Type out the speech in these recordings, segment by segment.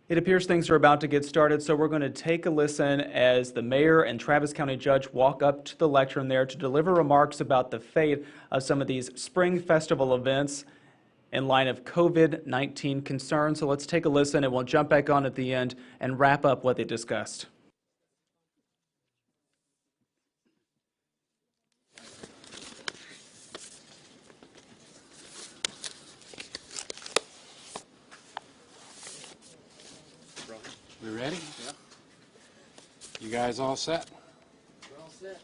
It appears things are about to get started, so we're going to take a listen as the mayor and Travis County judge walk up to the lectern there to deliver remarks about the fate of some of these spring festival events in line of COVID-19 concerns. So let's take a listen and we'll jump back on at the end and wrap up what they discussed. We ready? Yeah. You guys all set? We're all set.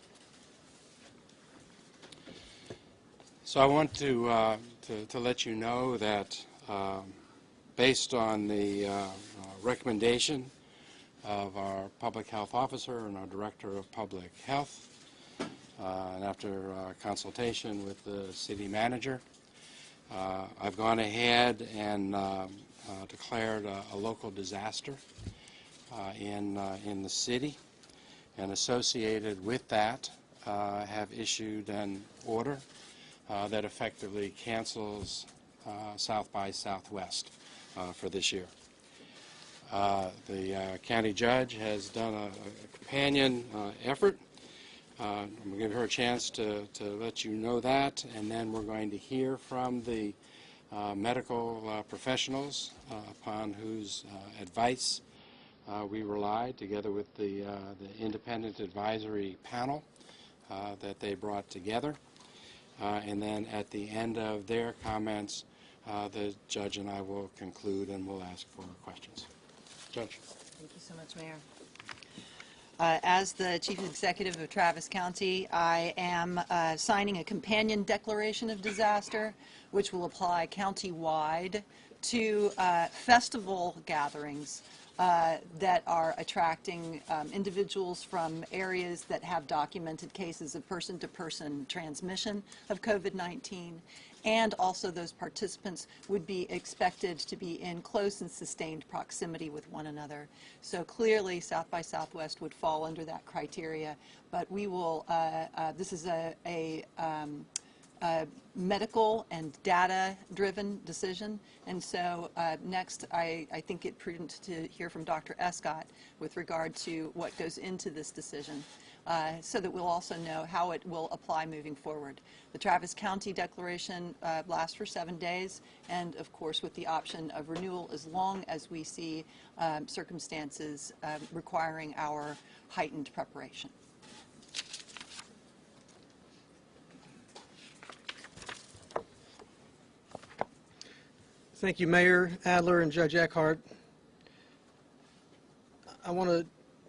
So I want to let you know that based on the recommendation of our public health officer and our director of public health, and after consultation with the city manager, I've gone ahead and declared a local disaster in the city, and associated with that have issued an order that effectively cancels South by Southwest for this year. The county judge has done a companion effort. I'm going to give her a chance to let you know that, and then we're going to hear from the medical professionals upon whose advice we relied, together with the independent advisory panel that they brought together. And then at the end of their comments, the judge and I will conclude and we'll ask for questions. Judge. Thank you so much, Mayor. As the Chief Executive of Travis County, I am signing a companion declaration of disaster, which will apply county-wide to festival gatherings that are attracting individuals from areas that have documented cases of person-to-person transmission of COVID-19, and also those participants would be expected to be in close and sustained proximity with one another. So clearly South by Southwest would fall under that criteria, but we will, this is a medical and data-driven decision, and so next I think it prudent to hear from Dr. Escott with regard to what goes into this decision, so that we'll also know how it will apply moving forward. The Travis County declaration lasts for 7 days, and of course with the option of renewal as long as we see circumstances requiring our heightened preparation. Thank you, Mayor Adler and Judge Eckhart. I want to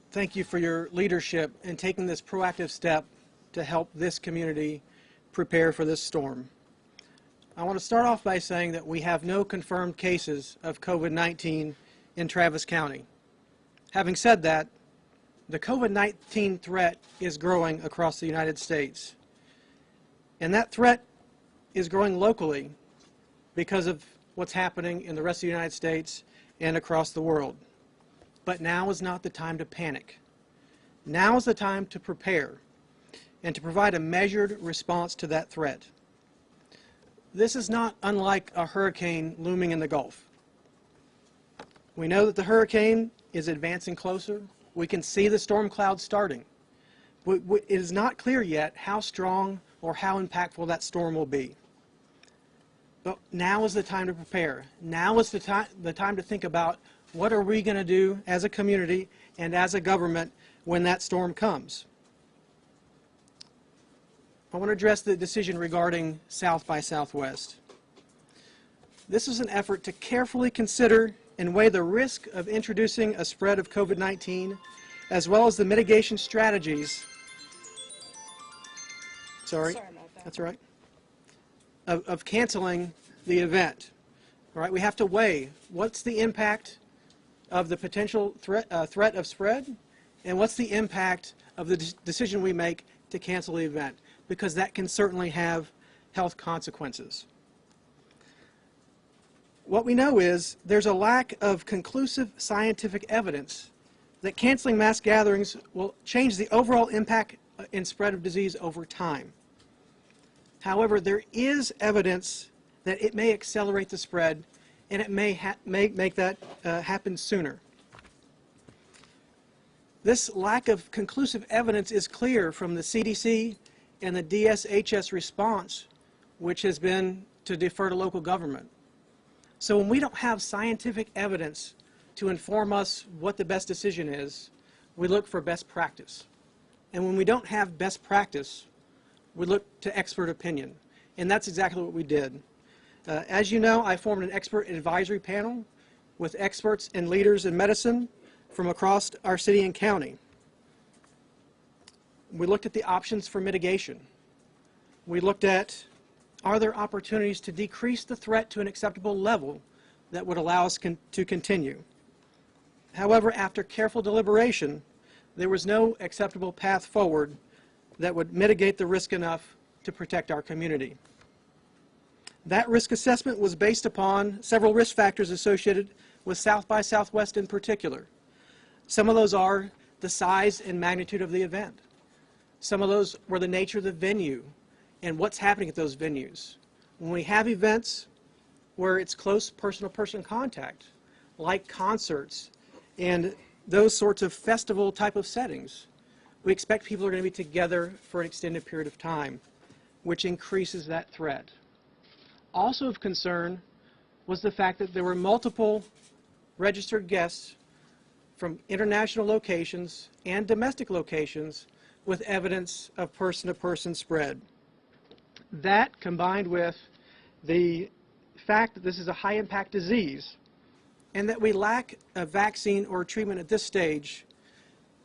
thank you for your leadership in taking this proactive step to help this community prepare for this storm. I want to start off by saying that we have no confirmed cases of COVID-19 in Travis County. Having said that, the COVID-19 threat is growing across the United States. And that threat is growing locally because of what's happening in the rest of the United States and across the world. But now is not the time to panic. Now is the time to prepare and to provide a measured response to that threat. This is not unlike a hurricane looming in the Gulf. We know that the hurricane is advancing closer. We can see the storm clouds starting. But it is not clear yet how strong or how impactful that storm will be. But now is the time to prepare. Now is the time to think about what are we going to do as a community and as a government when that storm comes. I want to address the decision regarding South by Southwest. This is an effort to carefully consider and weigh the risk of introducing a spread of COVID-19, as well as the mitigation strategies. Sorry about that. That's all right. Of canceling the event. All right, we have to weigh what's the impact of the potential threat of spread, and what's the impact of the decision we make to cancel the event, because that can certainly have health consequences. What we know is there's a lack of conclusive scientific evidence that canceling mass gatherings will change the overall impact in spread of disease over time. However, there is evidence that it may accelerate the spread and it may make that happen sooner. This lack of conclusive evidence is clear from the CDC and the DSHS response, which has been to defer to local government. So when we don't have scientific evidence to inform us what the best decision is, we look for best practice. And when we don't have best practice, we look to expert opinion. And that's exactly what we did. As you know, I formed an expert advisory panel with experts and leaders in medicine from across our city and county. We looked at the options for mitigation. We looked at, are there opportunities to decrease the threat to an acceptable level that would allow us to continue? However, after careful deliberation, there was no acceptable path forward that would mitigate the risk enough to protect our community. That risk assessment was based upon several risk factors associated with South by Southwest in particular. Some of those are the size and magnitude of the event. Some of those were the nature of the venue and what's happening at those venues. When we have events where it's close person-to-person contact, like concerts and those sorts of festival type of settings, we expect people are going to be together for an extended period of time, which increases that threat. Also of concern was the fact that there were multiple registered guests from international locations and domestic locations with evidence of person-to-person spread. That, combined with the fact that this is a high-impact disease and that we lack a vaccine or treatment at this stage,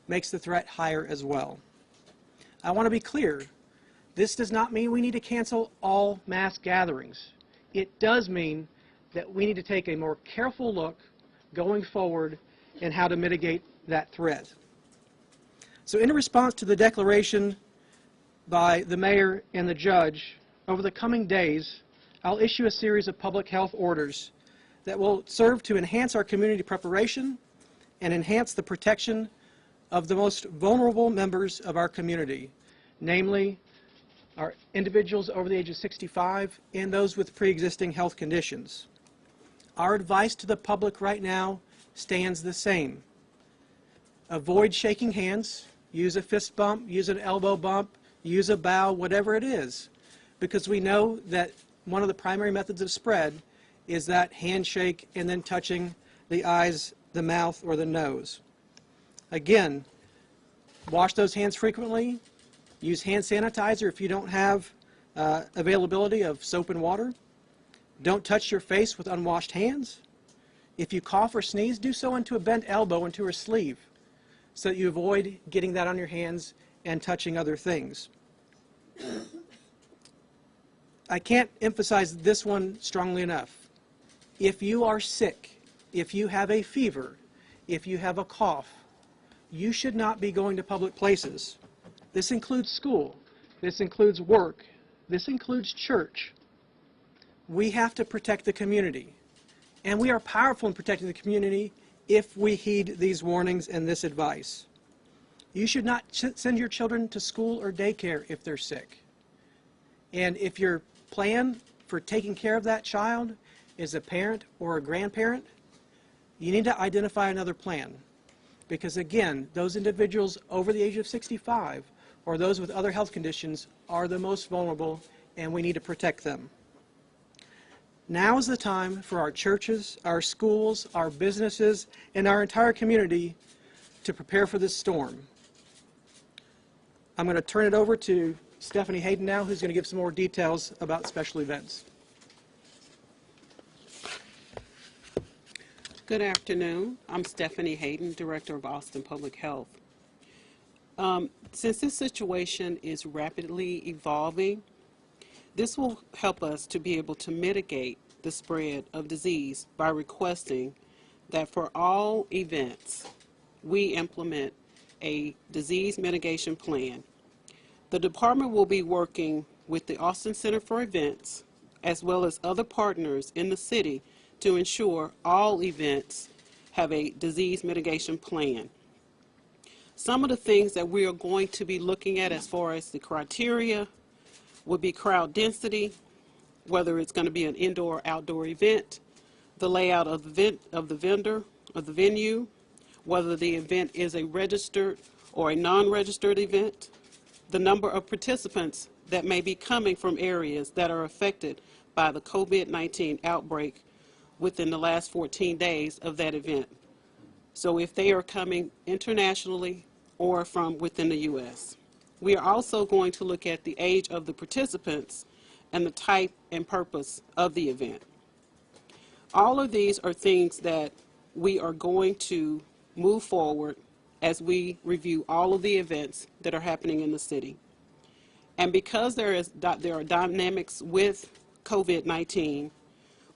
makes the threat higher as well. I want to be clear, this does not mean we need to cancel all mass gatherings. It does mean that we need to take a more careful look going forward in how to mitigate that threat. So in response to the declaration by the mayor and the judge, over the coming days, I'll issue a series of public health orders that will serve to enhance our community preparation and enhance the protection of the most vulnerable members of our community, namely our individuals over the age of 65 and those with pre-existing health conditions. Our advice to the public right now stands the same. Avoid shaking hands, use a fist bump, use an elbow bump, use a bow, whatever it is, because we know that one of the primary methods of spread is that handshake and then touching the eyes, the mouth, or the nose. Again, wash those hands frequently. Use hand sanitizer if you don't have availability of soap and water. Don't touch your face with unwashed hands. If you cough or sneeze, do so into a bent elbow, into a sleeve, so that you avoid getting that on your hands and touching other things. I can't emphasize this one strongly enough. If you are sick, if you have a fever, if you have a cough, you should not be going to public places. This includes school. This includes work. This includes church. We have to protect the community. And we are powerful in protecting the community if we heed these warnings and this advice. You should not send your children to school or daycare if they're sick. And if your plan for taking care of that child is a parent or a grandparent, you need to identify another plan. Because again, those individuals over the age of 65 or those with other health conditions are the most vulnerable, and we need to protect them. Now is the time for our churches, our schools, our businesses, and our entire community to prepare for this storm. I'm going to turn it over to Stephanie Hayden now, who's going to give some more details about special events. Good afternoon. I'm Stephanie Hayden, Director of Austin Public Health. Since this situation is rapidly evolving, this will help us to be able to mitigate the spread of disease by requesting that for all events, we implement a disease mitigation plan. The department will be working with the Austin Center for Events, as well as other partners in the city, to ensure all events have a disease mitigation plan. Some of the things that we are going to be looking at as far as the criteria would be crowd density, whether it's going to be an indoor or outdoor event, the layout of the vendor, of the venue, whether the event is a registered or a non-registered event, the number of participants that may be coming from areas that are affected by the COVID-19 outbreak within the last 14 days of that event. So if they are coming internationally or from within the U.S. We are also going to look at the age of the participants and the type and purpose of the event. All of these are things that we are going to move forward as we review all of the events that are happening in the city. And because there are dynamics with COVID-19,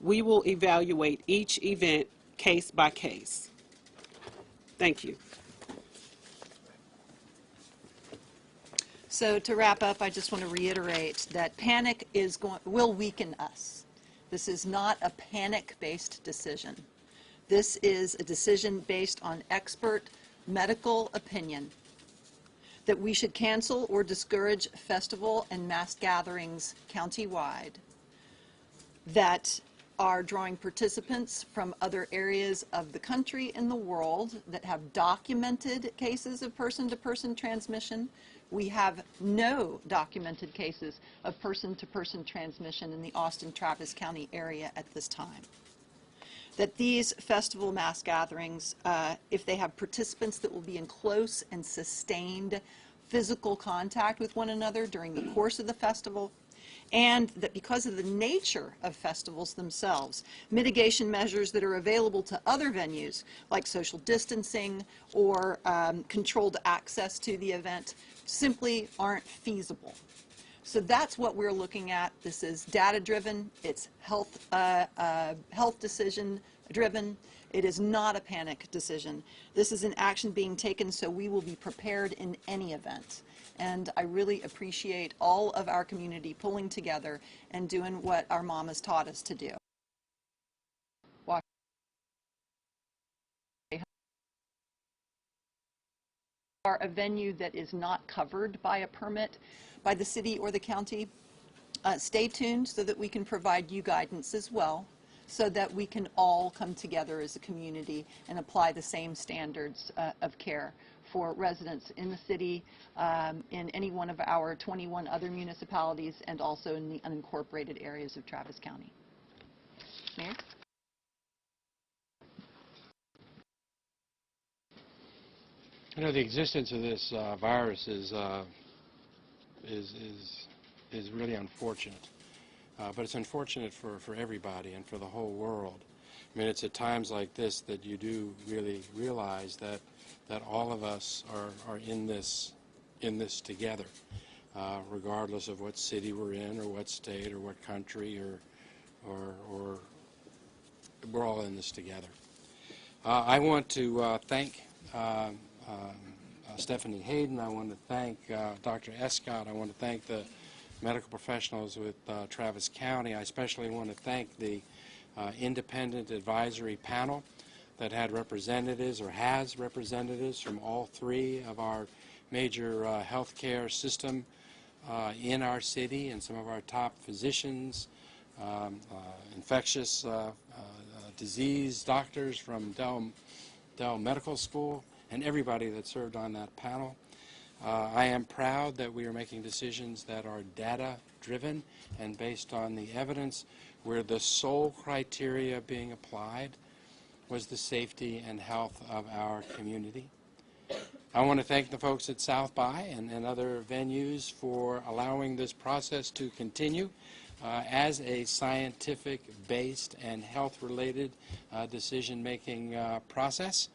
we will evaluate each event case by case. Thank you. So to wrap up, I just want to reiterate that panic will weaken us. This is not a panic-based decision. This is a decision based on expert medical opinion that we should cancel or discourage festival and mass gatherings countywide that are drawing participants from other areas of the country and the world that have documented cases of person-to-person transmission. We have no documented cases of person-to-person transmission in the Austin-Travis County area at this time. That these festival mass gatherings, if they have participants that will be in close and sustained physical contact with one another during the course of the festival, and that because of the nature of festivals themselves, mitigation measures that are available to other venues, like social distancing or controlled access to the event, simply aren't feasible. So that's what we're looking at. This is data-driven. It's health decision-driven. It is not a panic decision. This is an action being taken so we will be prepared in any event. And I really appreciate all of our community pulling together and doing what our mamas taught us to do. Are a venue that is not covered by a permit by the city or the county, stay tuned so that we can provide you guidance as well, so that we can all come together as a community and apply the same standards of care for residents in the city, in any one of our 21 other municipalities, and also in the unincorporated areas of Travis County. Mayor? You know, the existence of this virus is really unfortunate, but it's unfortunate for everybody and for the whole world. I mean, it's at times like this that you do really realize that all of us are in this together, regardless of what city we're in or what state or what country or we're all in this together. I want to thank Stephanie Hayden. I want to thank Dr. Escott. I want to thank the medical professionals with Travis County. I especially want to thank the independent advisory panel that had representatives or has representatives from all three of our major healthcare system in our city, and some of our top physicians, infectious disease doctors from Dell Medical School, and everybody that served on that panel. I am proud that we are making decisions that are data-driven and based on the evidence, where the sole criteria being applied was the safety and health of our community. I want to thank the folks at South by and other venues for allowing this process to continue as a scientific-based and health-related decision-making process.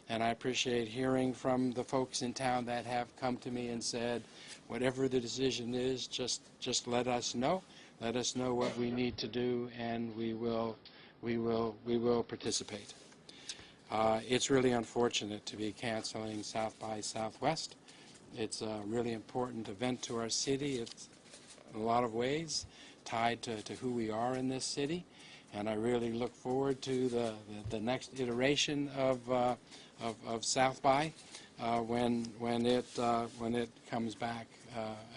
And I appreciate hearing from the folks in town that have come to me and said, whatever the decision is, just let us know. Let us know what we need to do, and we will participate. It's really unfortunate to be canceling South by Southwest. It's a really important event to our city. It's in a lot of ways tied to who we are in this city, and I really look forward to the next iteration of South by when it comes back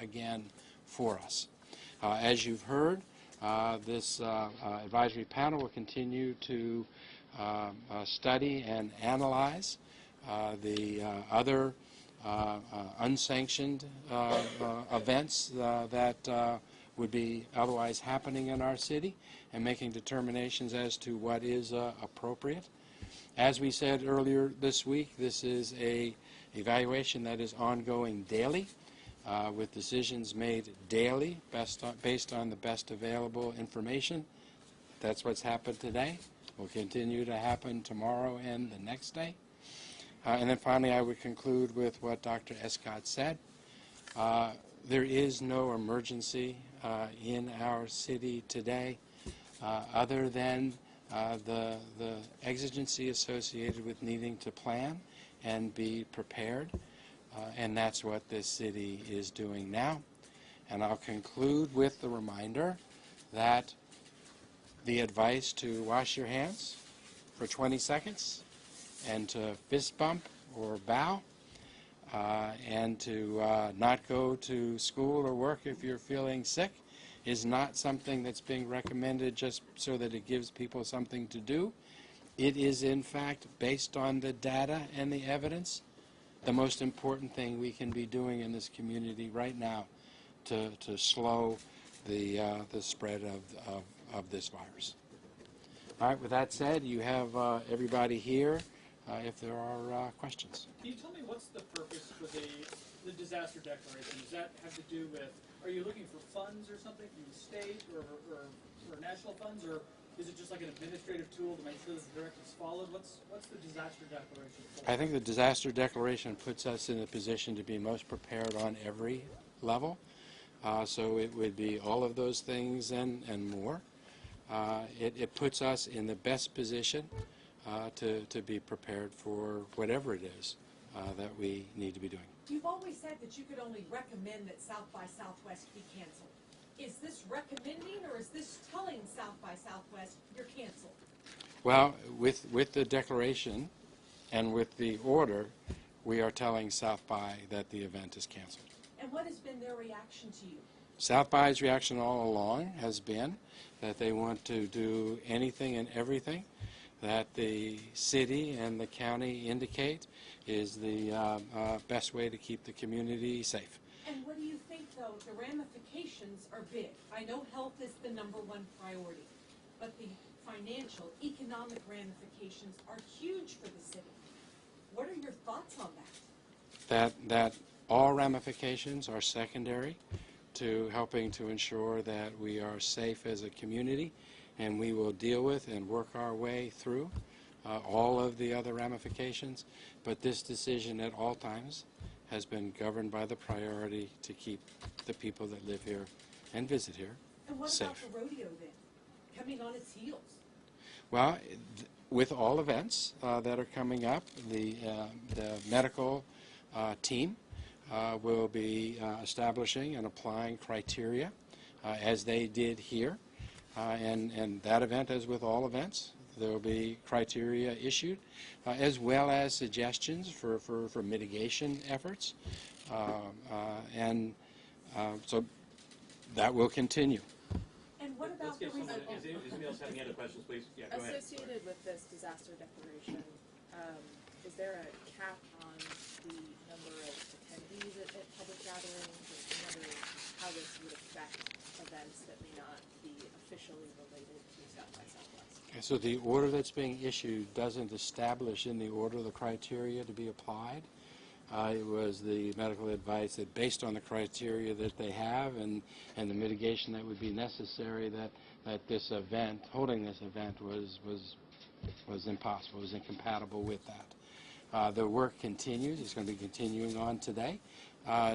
again for us. As you've heard, this advisory panel will continue to study and analyze the other unsanctioned events that would be otherwise happening in our city, and making determinations as to what is appropriate. As we said earlier this week, this is a evaluation that is ongoing daily, with decisions made daily based on the best available information. That's what's happened today. Will continue to happen tomorrow and the next day. And then finally, I would conclude with what Dr. Escott said. There is no emergency in our city today other than the exigency associated with needing to plan and be prepared. And that's what this city is doing now. And I'll conclude with the reminder that the advice to wash your hands for 20 seconds and to fist bump or bow and to not go to school or work if you're feeling sick is not something that's being recommended just so that it gives people something to do. It is, in fact, based on the data and the evidence, the most important thing we can be doing in this community right now to slow the spread of this virus. All right, with that said, you have everybody here if there are questions. Can you tell me what's the purpose for the disaster declaration? Does that have to do with, are you looking for funds or something from the state or national funds, or is it just like an administrative tool to make sure the directives followed? What's the disaster declaration for? I think the disaster declaration puts us in a position to be most prepared on every level. So it would be all of those things and more. It puts us in the best position to be prepared for whatever it is that we need to be doing. You've always said that you could only recommend that South by Southwest be canceled. Is this recommending, or is this telling South by Southwest you're canceled? Well, with the declaration and with the order, we are telling South by that the event is canceled. And what has been their reaction to you? South by's reaction all along has been that they want to do anything and everything that the city and the county indicate is the best way to keep the community safe. And what do you think, though? The ramifications are big. I know health is the #1 priority, but the financial, economic ramifications are huge for the city. What are your thoughts on that? That all ramifications are secondary to helping to ensure that we are safe as a community, and we will deal with and work our way through all of the other ramifications. But this decision at all times has been governed by the priority to keep the people that live here and visit here And what safe. about the rodeo then, coming on its heels? Well, with all events that are coming up, the medical team will be establishing and applying criteria as they did here. And that event, as with all events, there will be criteria issued, as well as suggestions for mitigation efforts. So that will continue. And what about the Is anybody else have any other questions, please? Yeah, go ahead. Associated with this disaster declaration, is there a cap on the number of attendees at public gatherings? I'm wondering how this would affect events that may not be officially related to South by Southwest. Okay, so the order that's being issued doesn't establish in the order the criteria to be applied. It was the medical advice that based on the criteria that they have and the mitigation that would be necessary, that this event, holding this event was impossible, was incompatible with that. The work continues. It's going to be continuing on today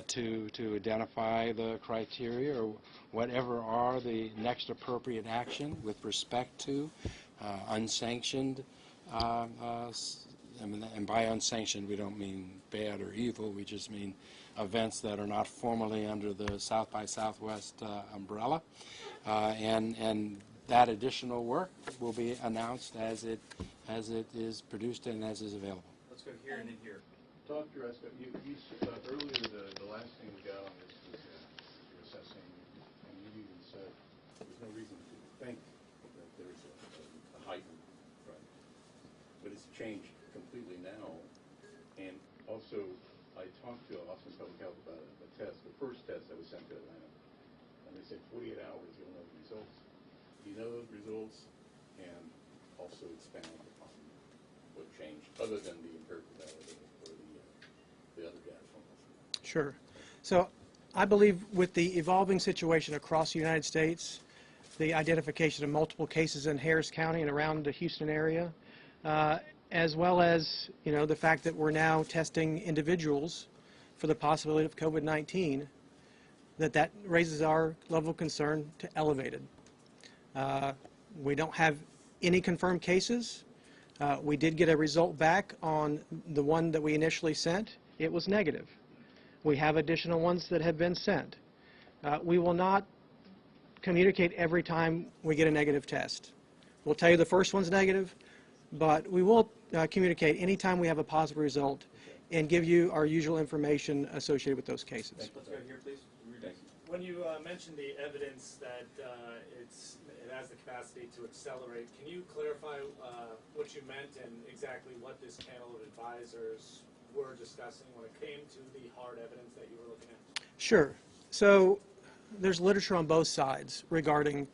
to identify the criteria or whatever are the next appropriate action with respect to unsanctioned and by unsanctioned, we don't mean bad or evil. We just mean events that are not formally under the South by Southwest umbrella. And that additional work will be announced as it is produced and as is available. Let's go here and then here. Dr. Escott, you earlier the last thing we got on this was you're assessing, and you even said there's no reason to think that there's a heightened threat. But it's changed completely now. And also, I talked to Austin Public Health about a test, the first test that was sent to Atlanta. And they said 48 hours you'll know the results. You know those results, and also expound upon what changed, other than the empirical data or the other data from us. Sure. So I believe with the evolving situation across the United States, the identification of multiple cases in Harris County and around the Houston area, as well as, you know, the fact that we're now testing individuals for the possibility of COVID-19, that raises our level of concern to elevated. We don't have any confirmed cases. We did get a result back on the one that we initially sent. It was negative. We have additional ones that have been sent. We will not communicate every time we get a negative test. We'll tell you the first one's negative, but we will communicate anytime we have a positive result and give you our usual information associated with those cases. Let's go here, please. When you mentioned the evidence that it has the capacity to accelerate, can you clarify what you meant and exactly what this panel of advisors were discussing when it came to the hard evidence that you were looking at? Sure. So there's literature on both sides regarding,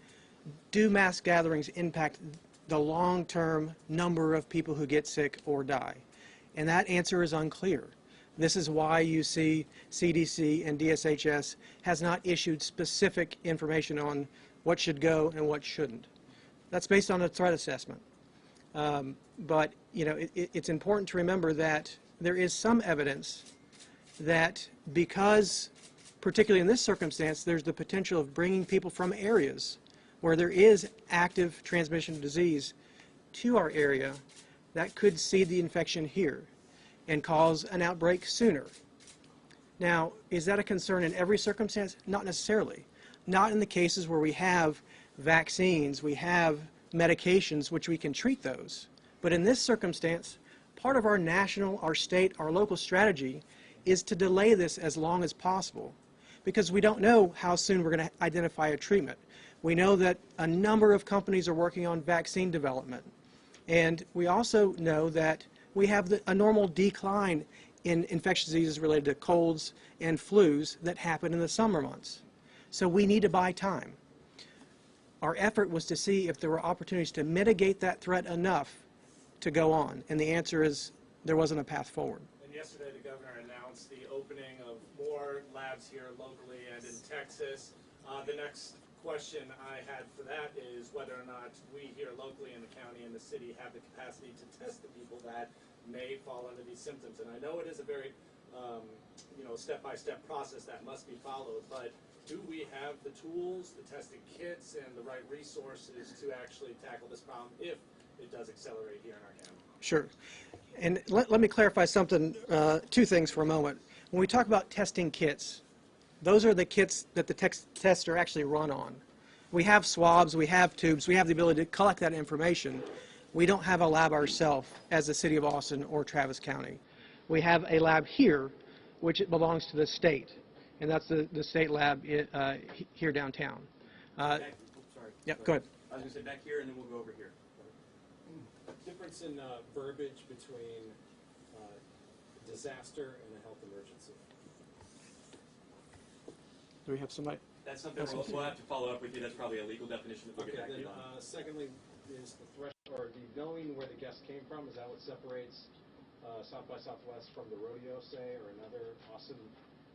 do mass gatherings impact the long-term number of people who get sick or die? And that answer is unclear. This is why you see CDC and DSHS has not issued specific information on what should go and what shouldn't. That's based on a threat assessment. But you know, it's important to remember that there is some evidence that because, particularly in this circumstance, there's the potential of bringing people from areas where there is active transmission of disease to our area, that could seed the infection here and cause an outbreak sooner. Now, is that a concern in every circumstance? Not necessarily. Not in the cases where we have vaccines, we have medications which we can treat those. But in this circumstance, part of our national, our state, our local strategy is to delay this as long as possible, because we don't know how soon we're going to identify a treatment. We know that a number of companies are working on vaccine development. And we also know that we have a normal decline in infectious diseases related to colds and flus that happen in the summer months. So we need to buy time. Our effort was to see if there were opportunities to mitigate that threat enough to go on. And the answer is there wasn't a path forward. And yesterday the governor announced the opening of more labs here locally and in Texas. The next question I had for that is whether or not we here locally in the county and the city have the capacity to test the people that may fall under these symptoms. And I know it is a very step-by-step process that must be followed, but do we have the tools, the testing kits, and the right resources to actually tackle this problem if it does accelerate here in our county? Sure. And let me clarify something, two things for a moment. When we talk about testing kits, those are the kits that the tests are actually run on. We have swabs, we have tubes, we have the ability to collect that information. We don't have a lab ourselves as the City of Austin or Travis County. We have a lab here, which belongs to the state, and that's the state lab here downtown. Sorry. Yep, go ahead. I was going to say back here, and then we'll go over here. Difference in verbiage between disaster and a health emergency. Do we have somebody? That's something we'll have to follow up with you. That's probably a legal definition that we'll get back to you on. Secondly, is the threshold, or knowing where the guest came from, is that what separates South by Southwest from the rodeo, say, or another awesome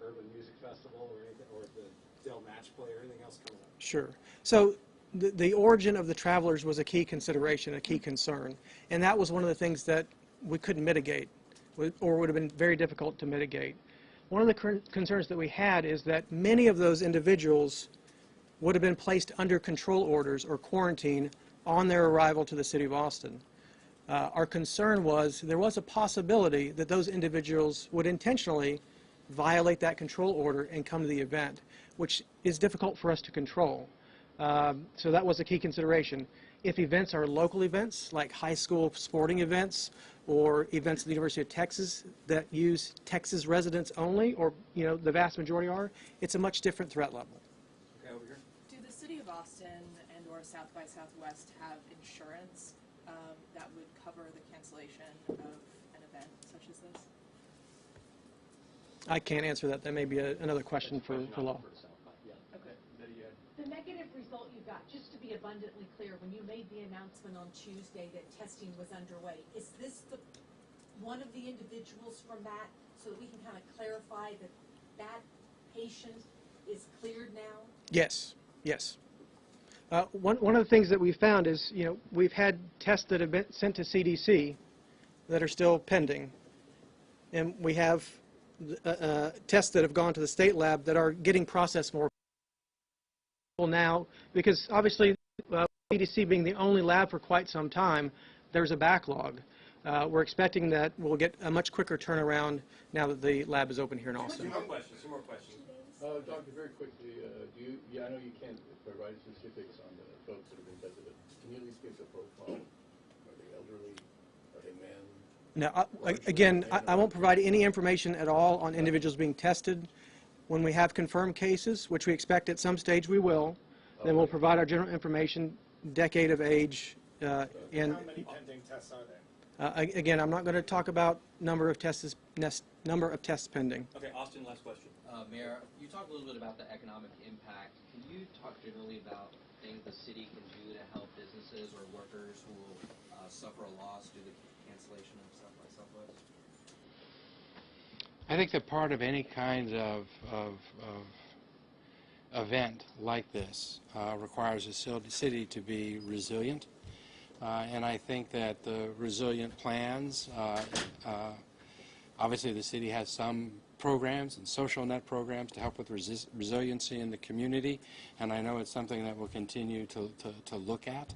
urban music festival, or anything, or the Dell Match Play, or anything else coming up? Sure. So the origin of the travelers was a key consideration, a key concern, and that was one of the things that we couldn't mitigate, or would have been very difficult to mitigate. One of the concerns that we had is that many of those individuals would have been placed under control orders or quarantine on their arrival to the City of Austin. Our concern was there was a possibility that those individuals would intentionally violate that control order and come to the event, which is difficult for us to control. So that was a key consideration. If events are local events, like high school sporting events, or events at the University of Texas that use Texas residents only, or the vast majority are, it's a much different threat level. Okay, over here. Do the City of Austin Austin and/or South by Southwest have insurance that would cover the cancellation of an event such as this? I can't answer that. That may be another question for law. Okay. The negative result you got, just to be abundantly clear, when you made the announcement on Tuesday that testing was underway, is this one of the individuals from that, so that we can kind of clarify that that patient is cleared now? Yes, yes. One of the things that we found is, we've had tests that have been sent to CDC that are still pending, and we have tests that have gone to the state lab that are getting processed more now, because obviously CDC being the only lab for quite some time, there's a backlog. We're expecting that we'll get a much quicker turnaround now that the lab is open here in Austin. Some more questions. Doctor, very quickly, I know you can't provide specifics on the folks that have been tested, but can you at least give the profile? Are they elderly? Are they men? Now, again, I won't provide any information at all on individuals being tested. When we have confirmed cases, which we expect at some stage we will, then we'll provide our general information, decade of age, and How many pending tests are there? again, I'm not going to talk about number of tests pending. Okay, Austin, last question. Mayor, you talked a little bit about the economic impact. Can you talk generally about things the city can do to help businesses or workers who will suffer a loss due to cancellation of South by Southwest? I think that part of any kind of event like this requires a city to be resilient. And I think that the resilient plans, obviously the city has some programs and social net programs to help with resiliency in the community, and I know it's something that we'll continue to look at.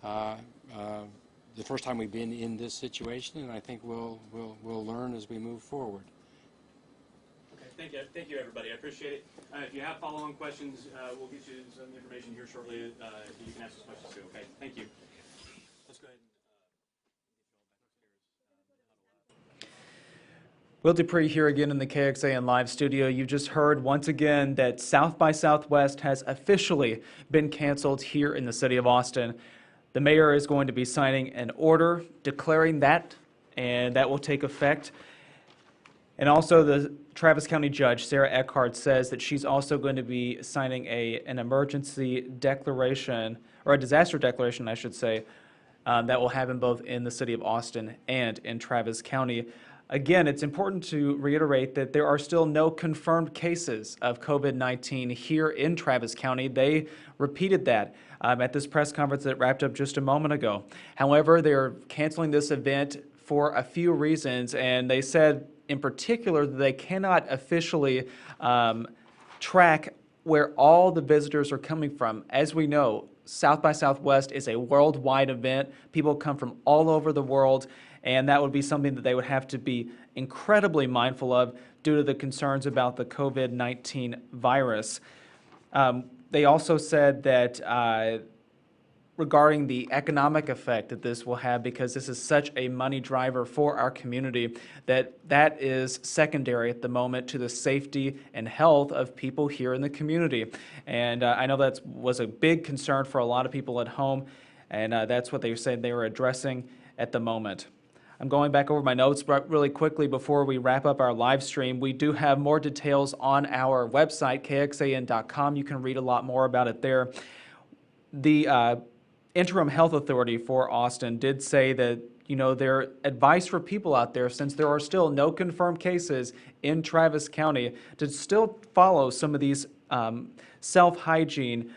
The first time we've been in this situation, and I think we'll learn as we move forward. Okay, thank you, everybody. I appreciate it. If you have follow-on questions, we'll get you some information here shortly. You can ask those questions too. Okay, thank you. Let's go ahead. Will Dupree here again in the KXAN Live studio. You just heard once again that South by Southwest has officially been canceled here in the city of Austin. The mayor is going to be signing an order declaring that, and that will take effect. And also the Travis County Judge, Sarah Eckhart, says that she's also going to be signing an emergency declaration, or a disaster declaration, I should say, that will happen both in the city of Austin and in Travis County. Again, it's important to reiterate that there are still no confirmed cases of COVID-19 here in Travis County. They repeated that at this press conference that wrapped up just a moment ago. However, they're canceling this event for a few reasons, and they said in particular that they cannot officially track where all the visitors are coming from. As we know, South by Southwest is a worldwide event. People come from all over the world, and that would be something that they would have to be incredibly mindful of due to the concerns about the COVID-19 virus. They also said that regarding the economic effect that this will have, because this is such a money driver for our community, that is secondary at the moment to the safety and health of people here in the community. And I know that was a big concern for a lot of people at home, and that's what they said they were addressing at the moment. I'm going back over my notes really quickly before we wrap up our live stream. We do have more details on our website, kxan.com. You can read a lot more about it there. The Interim Health Authority for Austin did say that, their advice for people out there, since there are still no confirmed cases in Travis County, to still follow some of these self-hygiene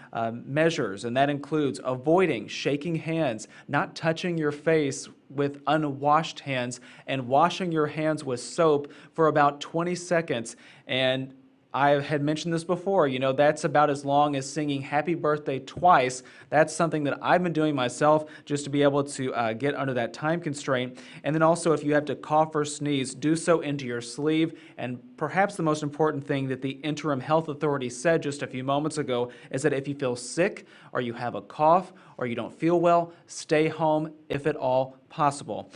measures, and that includes avoiding shaking hands, not touching your face with unwashed hands, and washing your hands with soap for about 20 seconds. And I had mentioned this before, that's about as long as singing happy birthday twice. That's something that I've been doing myself just to be able to get under that time constraint. And then also, if you have to cough or sneeze, do so into your sleeve. And perhaps the most important thing that the Interim Health Authority said just a few moments ago is that if you feel sick or you have a cough or you don't feel well, stay home if at all possible.